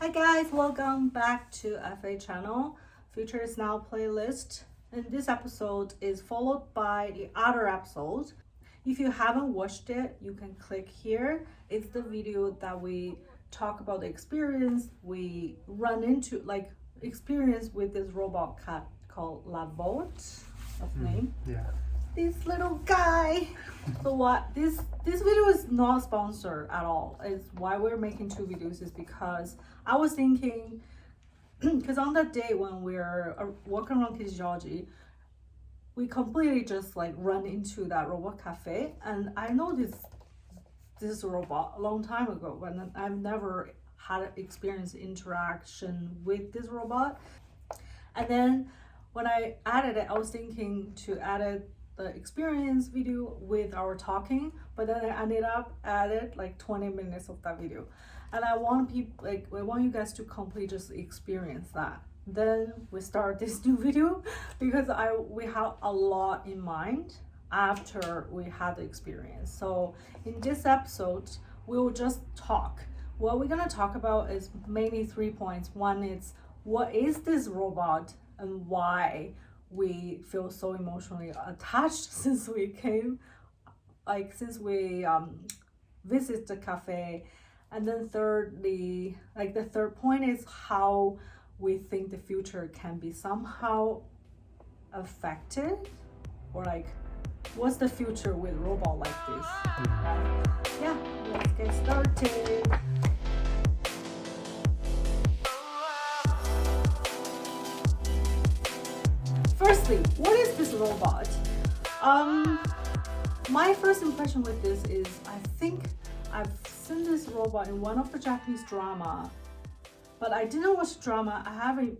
Hi guys, welcome back to FA channel, Future is Now playlist. And this episode is followed by the other episode. If you haven't watched it, you can click here. It's the video that we talk about the experience we run into, like experience with this robot cat called Lovot. That's the name. Yeah. This little guy. So what this video is not sponsored at all. It's why we're making two videos is because I was thinking, because on that day when we're walking around kinesiology, we completely just like run into that robot cafe, and I know this robot a long time ago, but I've never had experience interaction with this robot. And then when I added it, I was thinking to add the experience video with our talking, but then I ended up added like 20 minutes of that video, and I want you guys to completely just experience that. Then we start this new video because we have a lot in mind after we had the experience. So in this episode we will just talk. What we're gonna talk about is mainly 3 points. One is, what is this robot and why we feel so emotionally attached since we visit the cafe. And then thirdly, like the third point is how we think the future can be somehow affected, or like what's the future with robot like this. Yeah, let's get started. Firstly, what is this robot? My first impression with this is, I think I've seen this robot in one of the Japanese drama, but I didn't watch drama. I have an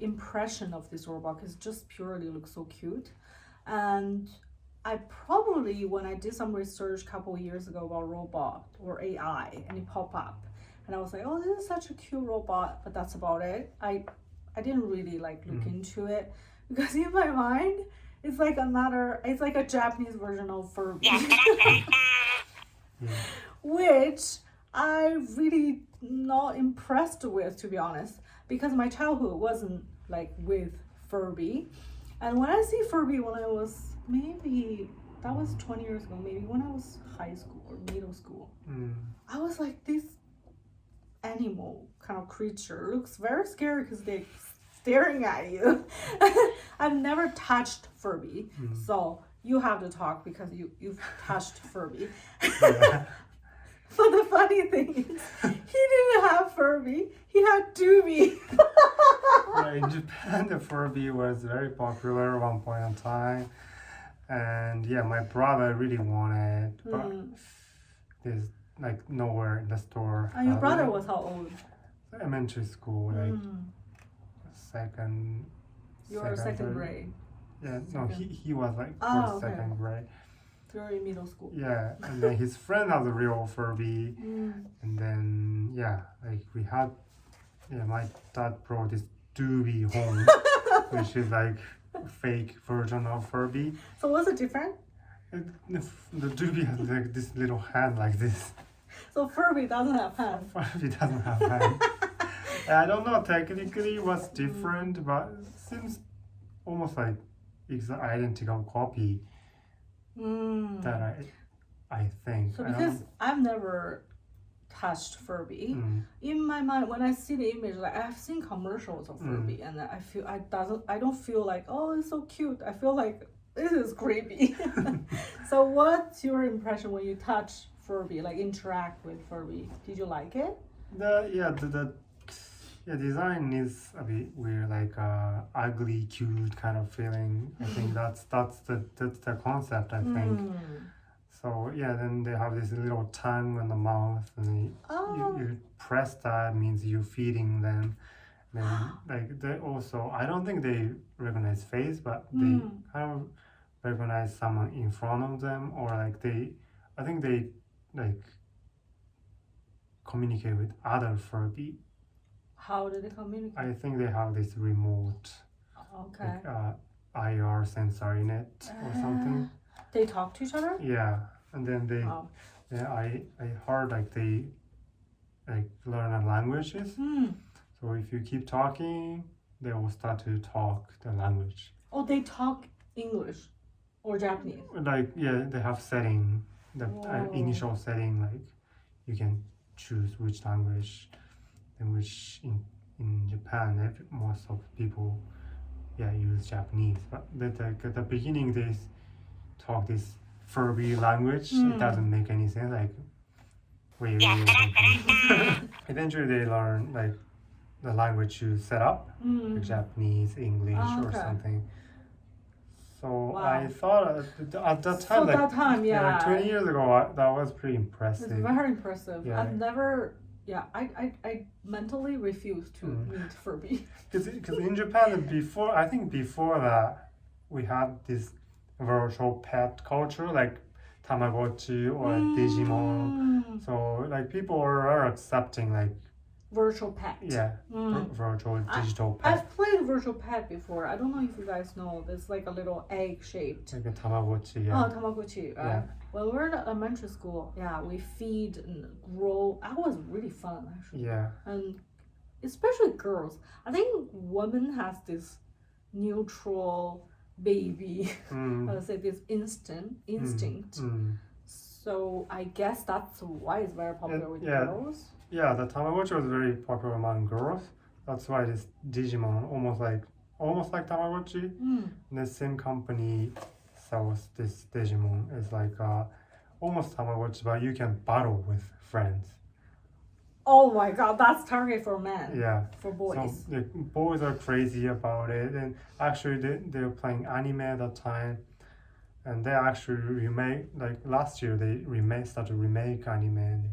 impression of this robot because it just purely looks so cute. And I probably, when I did some research a couple of years ago about robot or AI, and it popped up, and I was like, oh, this is such a cute robot, but that's about it. I didn't really look into it, because in my mind it's like a Japanese version of Furby. Which I really not impressed with, to be honest, because my childhood wasn't like with Furby. And when I see Furby when I was, maybe that was 20 years ago, maybe when I was high school or middle school, I was like, this animal kind of creature looks very scary because they staring at you. I've never touched Furby, so you have to talk because you've touched Furby. Yeah. But the funny thing is, he didn't have Furby, he had Doobie. Yeah, in Japan, the Furby was very popular at one point in time, and yeah, my brother really wanted it, but there's like nowhere in the store. And your brother was how old? Elementary school, second. Your second grade. Yeah, no, he was like second grade. You're in middle school. Yeah, and then his friend has a real Furby, and then my dad brought this Doobie home, which is like a fake version of Furby. So what's the difference? The Doobie has like this little hand like this. So Furby doesn't have hands. Furby doesn't have hands. I don't know technically what's different, but it seems almost like it's an identical copy. That I think. So because I've never touched Furby, in my mind when I see the image, like I've seen commercials of Furby, and I don't feel like, oh, it's so cute. I feel like this is creepy. So what's your impression when you touch Furby, like interact with Furby? Did you like it? The design is a bit weird, like ugly, cute kind of feeling. I think that's the concept, I think. So yeah, then they have this little tongue on the mouth, and you press that, means you're feeding them. Then like they also, I don't think they recognize face, but they kind of recognize someone in front of them, or like I think they like communicate with other Furby. How do they communicate? I think they have this remote, IR sensor in it or something. They talk to each other? Yeah, and then I heard like they like learn languages. Hmm. So if you keep talking, they will start to talk the language. Oh, they talk English or Japanese. Like yeah, they have setting the Whoa. initial setting. Like you can choose which language, and which in Japan, most of people use Japanese. But at the beginning they talk this Furby language. It doesn't make any sense. Like way confused. Eventually they learn like the language you set up, like Japanese, English, or something. So I thought at that time, So that time, yeah. 20 years ago, that was pretty impressive. It's very impressive. Yeah. I've never, I mentally refuse to meet Furby. Because in Japan, before that, we had this virtual pet culture, like Tamagotchi or Digimon. So like people are accepting like virtual pet. Yeah, virtual digital pet. I've played virtual pet before. I don't know if you guys know. There's like a little egg shaped. Like a Tamagotchi. Yeah. Oh, Tamagotchi. Yeah. When we were in elementary school, we feed and grow. That was really fun actually. Yeah. And especially girls. I think women has this neutral baby. I would say this instinct. So I guess that's why it's very popular with girls. Yeah, the Tamagotchi was very popular among girls. That's why this Digimon almost like Tamagotchi. The same company sells this Digimon. It's like almost Tamagotchi, but you can battle with friends. Oh my god, that's target for men. Yeah. For boys. So the boys are crazy about it, and actually they're playing anime at that time, and they actually remake, like last year they started to remake anime. And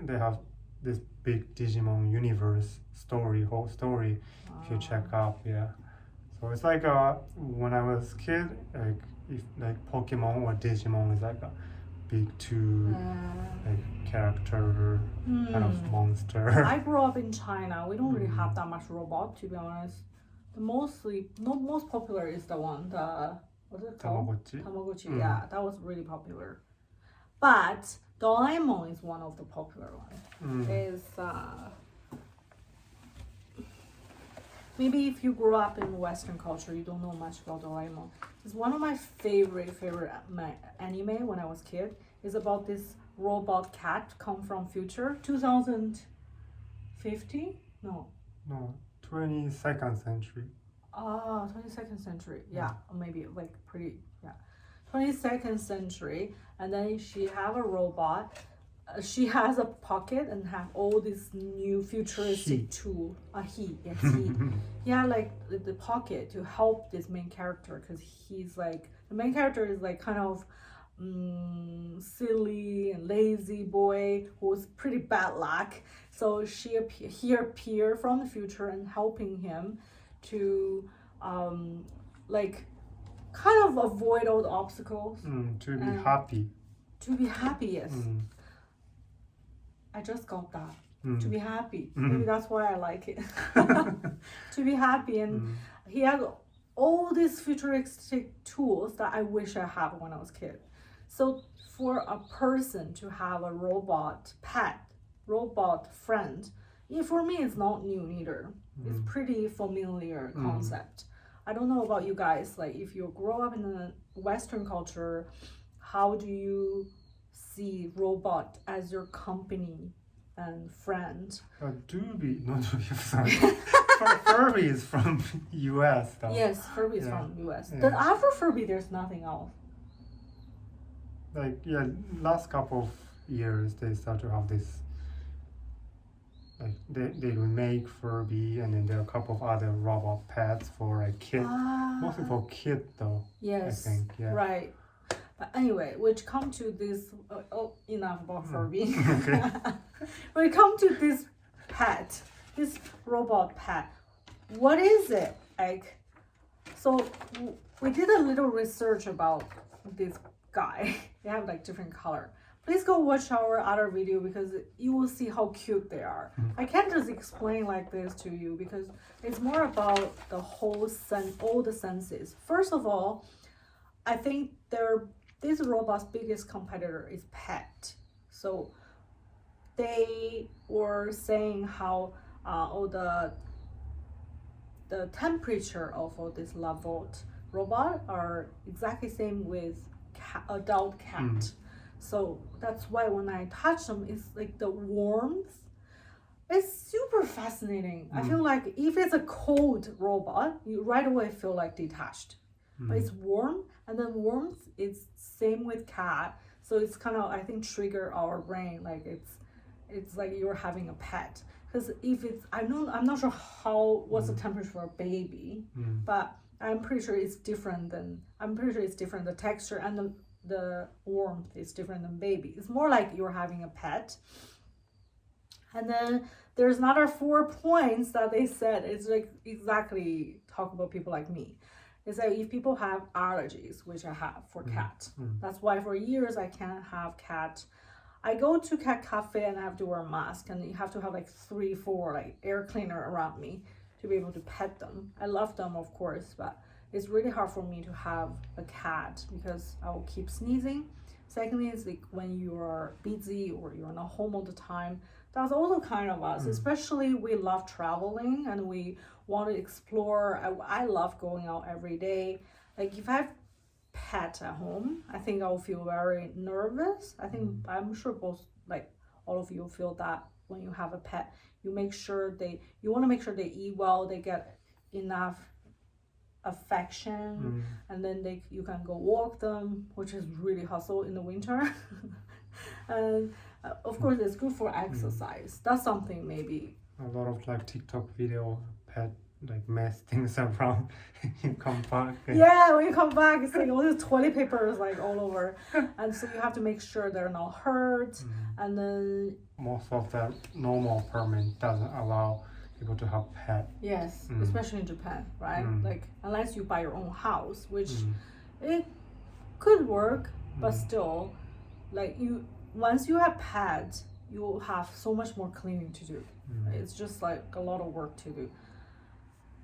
they have this big Digimon universe whole story. If you check out, So it's like when I was a kid, like if like Pokemon or Digimon is like a big like character kind of monster. I grew up in China. We don't really have that much robot, to be honest. The most popular is the one, what's it called? Tamagotchi. Yeah, that was really popular. But Doraemon is one of the popular ones. Maybe if you grew up in Western culture, you don't know much about Doraemon. It's one of my favorite anime when I was a kid. It's about this robot cat come from future 2050? No, 22nd century. 22nd century. Yeah, maybe like 22nd century, and then she have a robot. She has a pocket and have all this new futuristic tool. He. Yeah, like the pocket to help this main character, because he's like, the main character is like kind of silly and lazy boy who's pretty bad luck. So he appear from the future and helping him to like kind of avoid all the obstacles. To be happy. To be happy, yes. I just got that. To be happy. Maybe that's why I like it. To be happy. And he has all these futuristic tools that I wish I had when I was a kid. So for a person to have a robot friend, for me it's not new either. It's pretty familiar concept. I don't know about you guys, like if you grow up in a Western culture, how do you see robot as your company and friend? Furby is from US though. Yes, Furby is from US. But after Furby, there's nothing else. Like last couple of years they start to have this. Like they remake Furby, and then there are a couple of other robot pets for a kid, mostly for kids though. Yes, I think, right. But anyway, which come to this. Enough about Furby. Okay. We come to this pet, this robot pet. What is it like? So we did a little research about this guy. They have like different color. Please go watch our other video because you will see how cute they are. I can't just explain like this to you because it's more about the whole all the senses. First of all, I think this robot's biggest competitor is pet. So they were saying how all the temperature of all this Lovot robot are exactly same with adult cat. So that's why when I touch them, it's like the warmth. It's super fascinating. I feel like if it's a cold robot, you right away feel like detached. But it's warm, and then warmth is same with cat. So it's kind of, I think, trigger our brain like it's like you're having a pet. Because if it's, I'm not sure what's the temperature for a baby, but I'm pretty sure it's different. The texture and the warmth is different than baby. It's more like you're having a pet. And then there's another 4 points that they said. It's like exactly talk about people like me. It's like if people have allergies, which I have for cat. That's why for years I can't have cat. I go to cat cafe and I have to wear a mask, and you have to have like 3-4 like air cleaner around me to be able to pet them. I love them, of course, but it's really hard for me to have a cat because I will keep sneezing. Secondly, is like when you are busy or you're not home all the time. That's also kind of us, especially we love traveling and we want to explore. I love going out every day. Like if I have pet at home, I think I'll feel very nervous. I think I'm sure both, like all of you feel that when you have a pet, you want to make sure they eat well, they get enough affection, and then you can go walk them, which is really hustle in the winter. And of course it's good for exercise. That's something maybe a lot of like TikTok video pet like mess things around. You come back when you come back it's like all this toilet paper is like all over, and so you have to make sure they're not hurt. And then most of the normal permit doesn't allow people to have pet. Yes, especially in Japan, right? Like unless you buy your own house, which it could work, but still, like once you have pets, you will have so much more cleaning to do. It's just like a lot of work to do.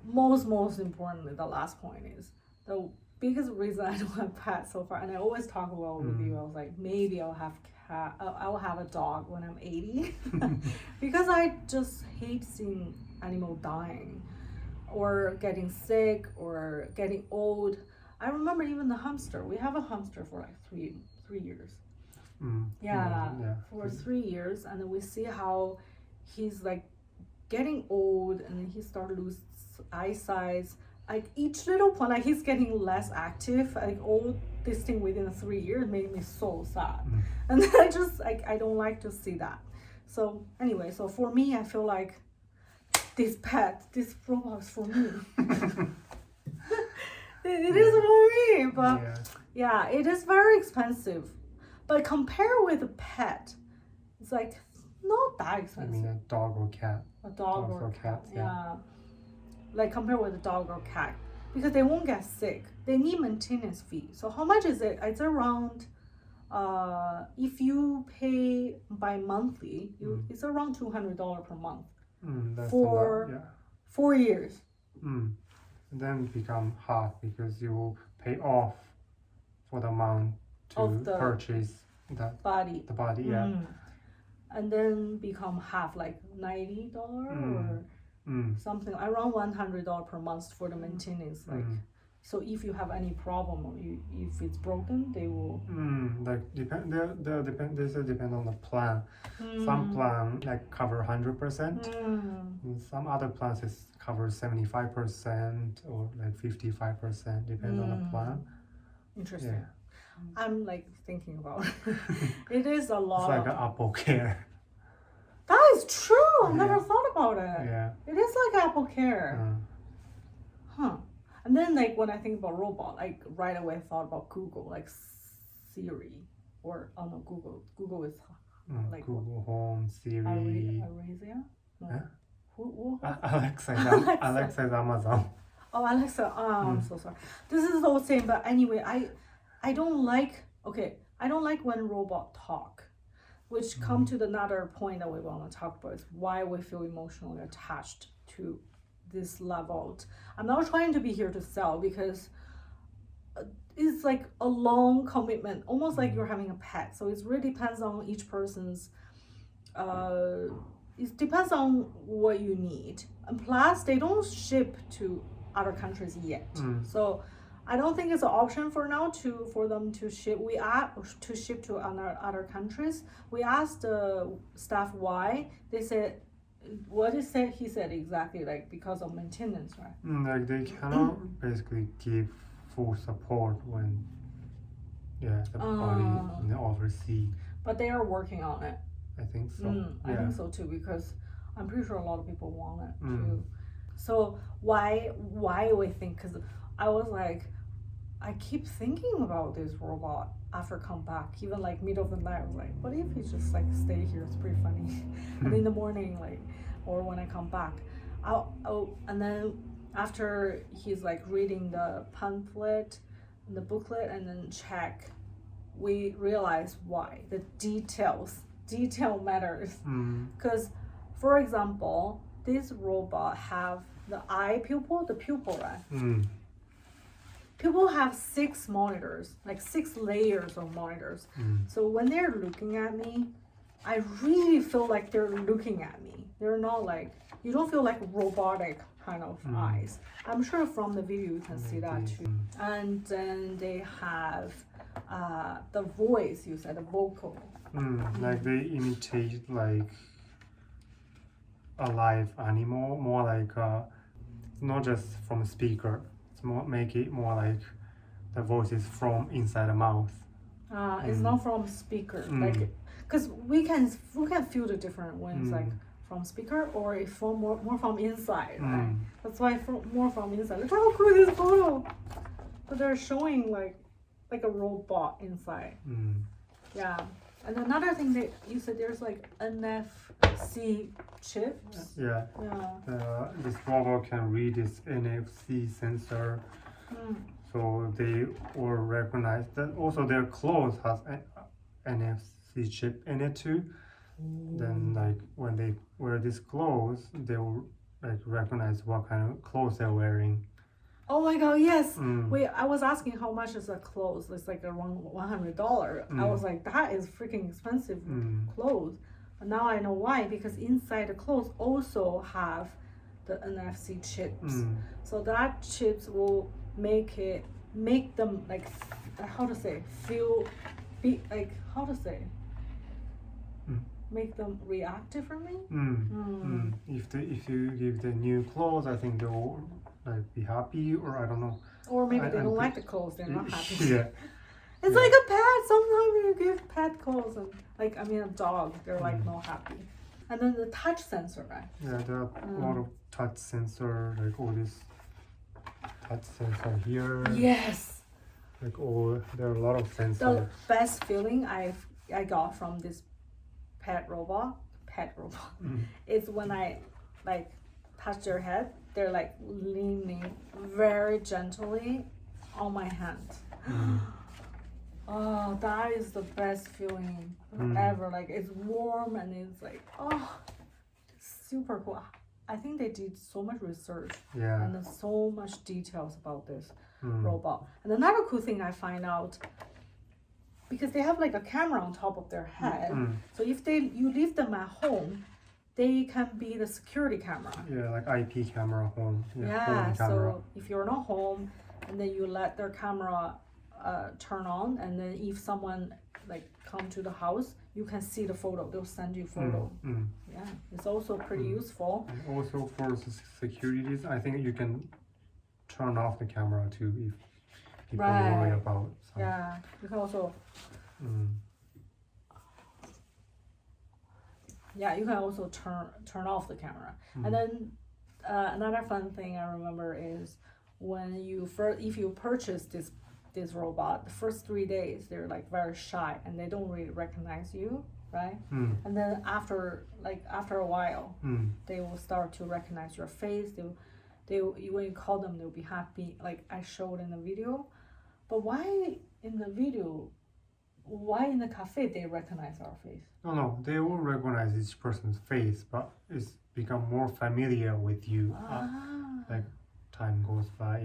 Most importantly, the last point is the biggest reason I don't have pets so far, and I always talk about with you. I was like, maybe I'll have I'll have a dog when I'm 80, because I just hate seeing animal dying, or getting sick, or getting old. I remember even the hamster. We have a hamster for like three years. For 3 years, and then we see how he's like getting old, and then he started to lose eyesight. Like each little point, like he's getting less active. Like all this thing within 3 years made me so sad, and then I just like I don't like to see that. So anyway, so for me, I feel like this robot is for me. It is for me, but yeah, it is very expensive. But compare with a pet, it's like not that expensive. I mean a dog or cat. A dog or cat, yeah. Like compare with a dog or cat, because they won't get sick. They need maintenance fee. So how much is it? It's around, if you pay by monthly, it's around $200 per month for 4 years. And then become half because you pay off for the amount to purchase the body. And then become half, like $90 or something, around $100 per month for the maintenance. Like, so if you have any problem or if it's broken, they will. Like this depend on the plan. Some plan like cover 100%. Some other plans is cover 75% or like 55%, depends on the plan. Interesting. Yeah. I'm like thinking about it. It is a lot. It's like an Apple Care. That is true. I've never thought about it. Yeah. It is like Apple Care. And then like when I think about robot, like right away I thought about Google, like Siri, or no, Google is like Google Home, Siri. Alexa? No. Huh? Who? Alexa is Amazon. Oh, Alexa. I'm so sorry. This is the same, but anyway, I don't like when robot talk, which come to another point that we want to talk about, is why we feel emotionally attached to this Lovot. I'm not trying to be here to sell, because it's like a long commitment, almost like you're having a pet. So it really depends on each person's it depends on what you need. And plus, they don't ship to other countries yet. So I don't think it's an option for now for them to ship. We are to ship to other countries. We asked the staff why. They said, what he said exactly, like because of maintenance, right? Like they cannot basically give full support when the body in the overseas. But they are working on it. I think so. I think so too, because I'm pretty sure a lot of people want it too. So why we think? Because I was like, I keep thinking about this robot after come back, even like middle of the night. I was like, what if he just like stay here? It's pretty funny. And in the morning, like, or when I come back, and then after he's like reading the pamphlet, the booklet, and then check, we realize why the detail matters. Because for example, this robot have the pupil, right? People have 6 monitors, like 6 layers of monitors. So when they're looking at me, I really feel like they're looking at me. They're not like, you don't feel like robotic kind of eyes. I'm sure from the video you can see that too. And then they have the voice, you said, the vocal. Like they imitate like a live animal, more like not just from a speaker. It's make it more like the voice is from inside the mouth. It's not from speaker, like, because we can feel the difference when it's like from speaker or if from more from inside, right? That's why more from inside. Look how cool this photo. But they're showing like a robot inside. Yeah. And another thing that you said, there's like NFC chips. Yeah. This robot can read this NFC sensor, so they will recognize that. Also, their clothes has an NFC chip in it too. Then, like when they wear this clothes, they will like recognize what kind of clothes they're wearing. Oh my god, yes. I was asking how much is a clothes. It's like around $100. I was like, that is freaking expensive clothes. But now I know why, because inside the clothes also have the NFC chips. So that chips will make them like, make them react differently. If you give the new clothes, I think they'll like be happy, or I don't know. Or maybe they don't like the clothes, they're not happy. Yeah. It's like a pet. Sometimes you give pet clothes and a dog, they're like not happy. And then the touch sensor, right? Yeah, there are a lot of touch sensor, like all this touch sensor here. Yes. Like there are a lot of sensors. The best feeling I got from this pet robot is when I like touch their head, they're like leaning very gently on my hand. Oh, that is the best feeling ever. Like it's warm and it's like, super cool. I think they did so much research and there's so much details about this robot. And another cool thing I find out, because they have like a camera on top of their head, so if you leave them at home, they can be the security camera. Yeah, like IP camera home. Yeah, so if you're not home and then you let their camera turn on, and then if someone like come to the house, you can see the photo. They'll send you photo. Yeah, it's also pretty useful. And also for security, I think you can turn off the camera too if people worry about something. Yeah, you can also. Yeah, you can also turn off the camera. And then another fun thing I remember is when if you purchase this robot, the first 3 days they're like very shy and they don't really recognize you, right? And then after a while, they will start to recognize your face. When you call them, they'll be happy, like I showed in the video. But why in the cafe they recognize our face? No, they will recognize each person's face, but it's become more familiar with you. Like time goes by,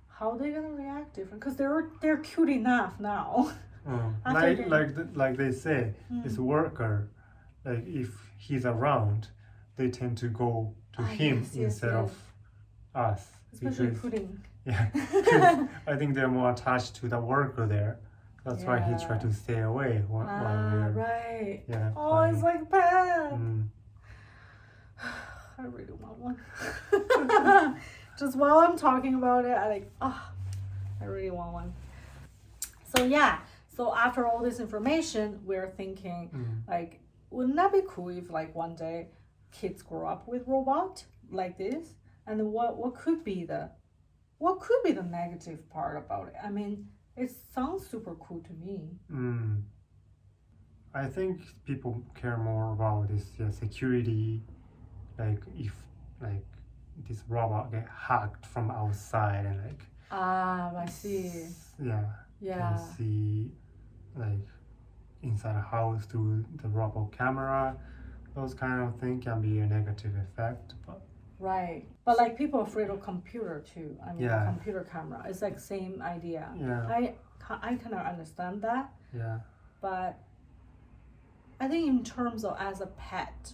How are they gonna react different? Because they're cute enough now. Like they say, it's worker. like if he's around, they tend to go to him instead of us. Especially because, pudding. Yeah, because I think they're more attached to the worker there. That's why he tried to stay away while we're right. yeah. Oh, playing. it's like pet. I really want one. Just while I'm talking about it, I really want one. So yeah, so after all this information, we're thinking like, wouldn't that be cool if like one day kids grow up with robot like this? And then what could be the negative part about it? I mean, it sounds super cool to me. I think people care more about this security, like if like this robot get hacked from outside and like I see. Can see like inside a house through the robot camera. Those kind of things can be a negative effect, but right. But like people are afraid of computer too. I mean, computer camera. It's like same idea. I kind of understand that. But I think in terms of as a pet,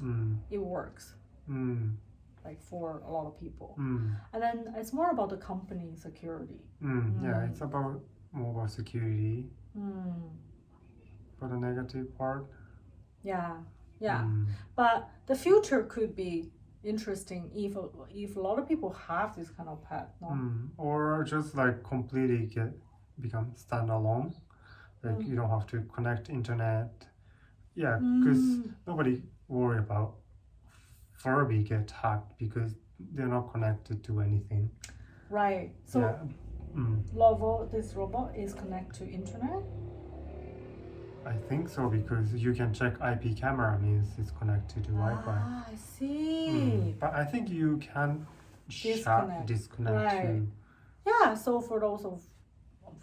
it works. Like for a lot of people. And then it's more about the company security. Yeah, it's about more about security. For the negative part. Yeah. But the future could be interesting if a lot of people have this kind of pet, no? Or just like completely become standalone. Like you don't have to connect internet. Yeah, because nobody worry about Furby get hacked because they're not connected to anything. Right. So Lovot, this robot, is connected to internet? I think so, because you can check IP camera means it's connected to Wi-Fi. I see. But I think you can disconnect too. Yeah, so for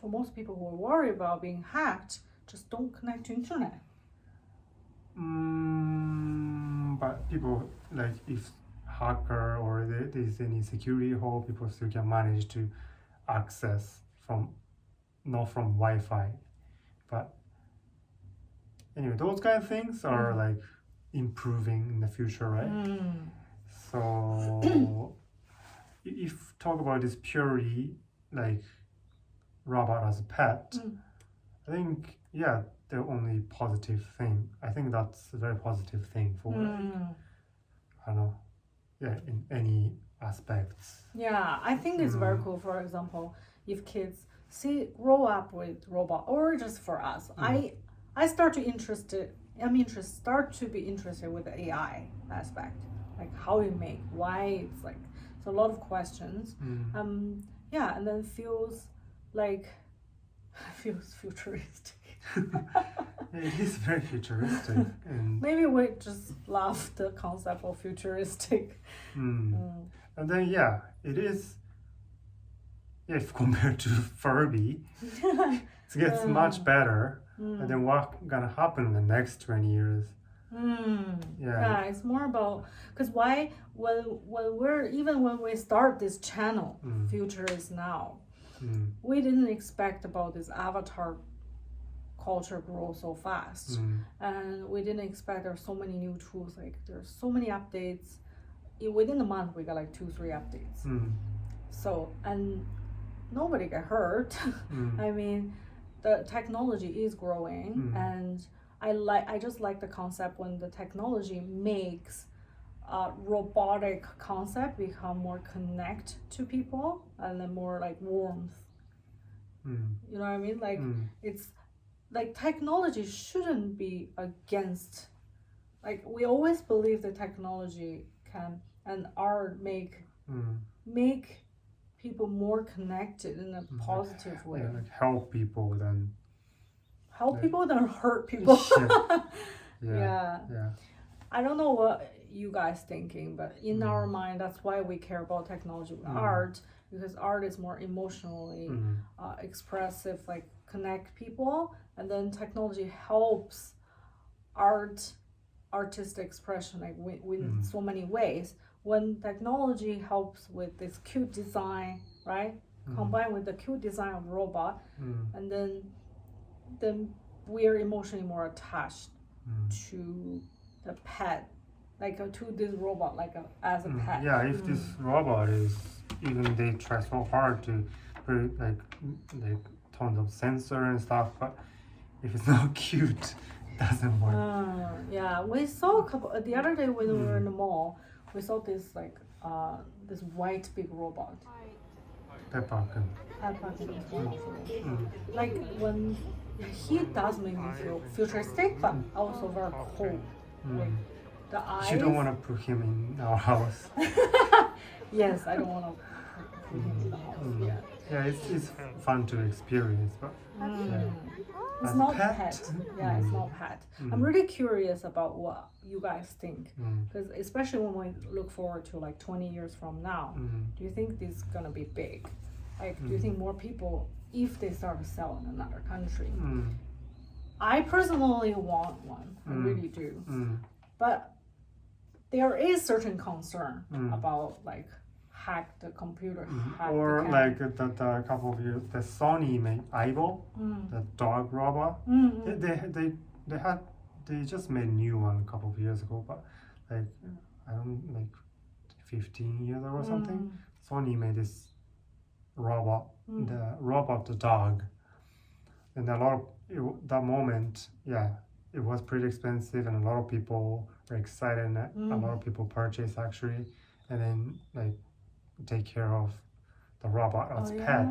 most people who are worried about being hacked, just don't connect to internet. But people, like if hacker or there's any security hole, people still can manage to access not from Wi-Fi. But anyway, those kind of things are like improving in the future, right? So if talk about this purely like robot as a pet, I think the only positive thing. I think that's a very positive thing for I don't know, in any aspects. Yeah, I think it's very cool. For example, if kids grow up with robot, or just for us, I start to be interested with the AI aspect, like how you make, why it's like, so a lot of questions. And then feels futuristic. It is very futuristic, and maybe we just love the concept of futuristic. And then it is. If compared to Furby, it gets much better. And then what's gonna happen in the next 20 years? It's more about, because when we start this channel, Future is Now, we didn't expect about this avatar culture grow so fast, and we didn't expect there's so many new tools, like there's so many updates. Within a month we got like 2-3 updates. So, and nobody get hurt. I mean, the technology is growing, and I just like the concept when the technology makes robotic concept become more connect to people, and then more like warmth. You know what I mean? Like it's like technology shouldn't be against. Like we always believe that technology can and art make people more connected in a positive way. Like help people than hurt people. I don't know what you guys thinking, but in our mind, that's why we care about technology with art, because art is more emotionally expressive, like connect people, and then technology helps artistic expression, like with so many ways. When technology helps with this cute design, right? Combined with the cute design of robot, and then we are emotionally more attached to the pet, like to this robot, like as a pet. Yeah, if this robot is, even they try so hard to put like tons of sensor and stuff, but if it's not cute, it doesn't work. Yeah, we saw a couple the other day when we were in the mall. We saw this like this white big robot. Peppa Pig. Like when he does make me feel futuristic, but also very cool. Like the eyes. You don't want to put him in our house. Yes, I don't want to put him in the house. Yeah, it's fun to experience, but It's as not pet? pet. Yeah, it's not pet. I'm really curious about what you guys think, because especially when we look forward to like 20 years from now, do you think this is gonna be big? Like, do you think more people, if they start to sell in another country? I personally want one. I really do. But there is certain concern about like hack the computer, hack or the like the couple of years, the Sony made Aibo, the dog robot. They just made a new one a couple of years ago, but like I don't like 15 years ago or something. Sony made this robot, the dog, and a lot of that moment, it was pretty expensive, and a lot of people were excited, and a lot of people purchased actually, and then like take care of the robot as pet.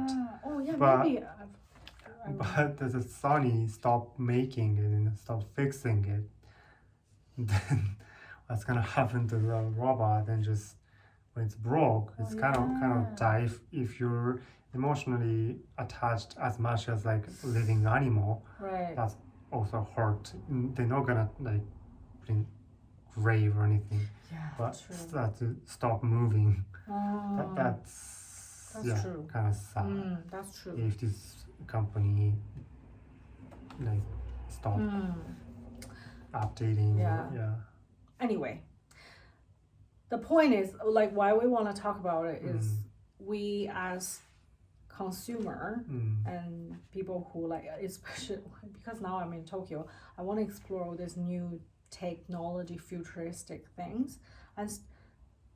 But, maybe. But the Sony stopped making it and stopped fixing it. Then what's gonna happen to the robot? Then just when it's broke, it's kind of die. If you're emotionally attached as much as like living animal, that's also hurt. They're not gonna like put in grave or anything. But start to stop moving. That's true. Kind of sad. That's true. If this company like stop updating. Anyway, the point is like why we want to talk about it is we as consumer and people who like, especially because now I'm in Tokyo, I want to explore all these new technology futuristic things, and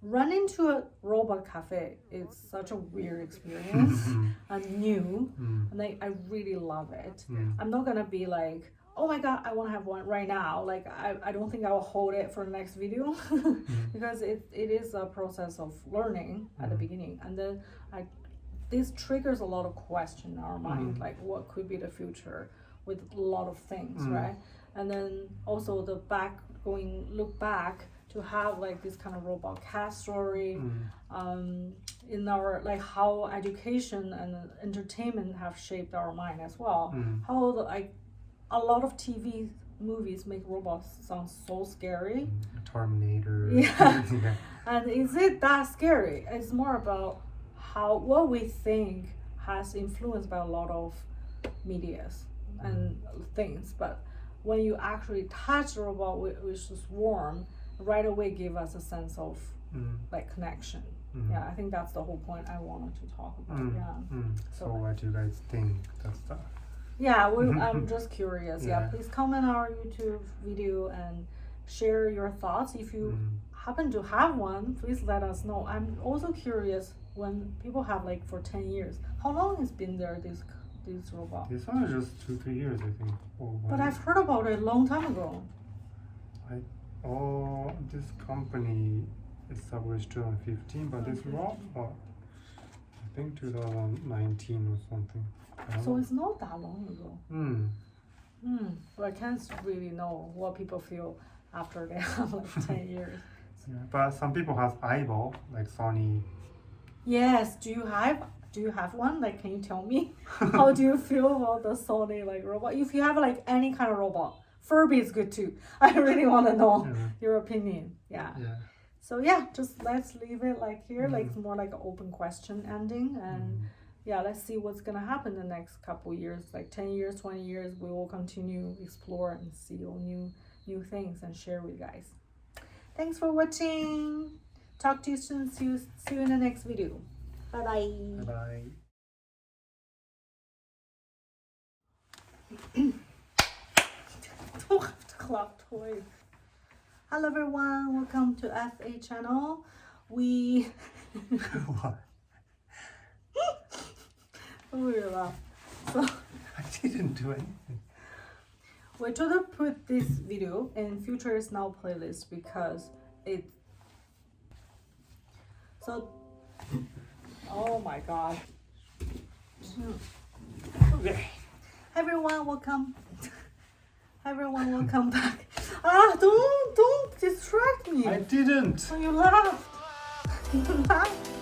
run into a robot cafe is such a weird experience and new, and I really love it. I'm not gonna be like, oh my god, I want to have one right now. Like I don't think I will hold it for the next video because it is a process of learning at the beginning, and then this triggers a lot of question in our mind, like what could be the future with a lot of things, right? And then also the look back to have like this kind of robot cat story in our like how education and entertainment have shaped our mind as well. How like a lot of TV movies make robots sound so scary. Terminator. And is it that scary? It's more about what we think has influenced by a lot of medias and things, but when you actually touch the robot which is warm, right away give us a sense of like connection. I think that's the whole point I wanted to talk about. So what do you guys think? That's the I'm just curious. Please comment on our YouTube video and share your thoughts. If you happen to have one, please let us know. I'm also curious when people have like for 10 years, how long has been there this robot? This one is just 2-3 years, I think. But I've heard about it a long time ago. This company established 2015, but this robot, I think 2019 or something. So it's not that long ago. But I can't really know what people feel after they have like 10 years. But some people have eyeball, like Sony. Yes, do you have one? Like, can you tell me how do you feel about the Sony like robot? If you have like any kind of robot, Furby is good too. I really want to know your opinion. So just let's leave it like here, like more like an open question ending, and let's see what's gonna happen the next couple years, like 10 years, 20 years. We will continue explore and see all new things and share with you guys. Thanks for watching. Talk to you soon. See you in the next video. Bye bye. Bye bye. Don't have to clap twice. Hello everyone, welcome to FA channel. We What? we laugh. So I didn't do anything. we're trying to put this video in future now playlist because it. So, oh my god. Okay. Everyone, welcome. Everyone, welcome back. Don't distract me. I didn't. Oh, you laughed. You laughed.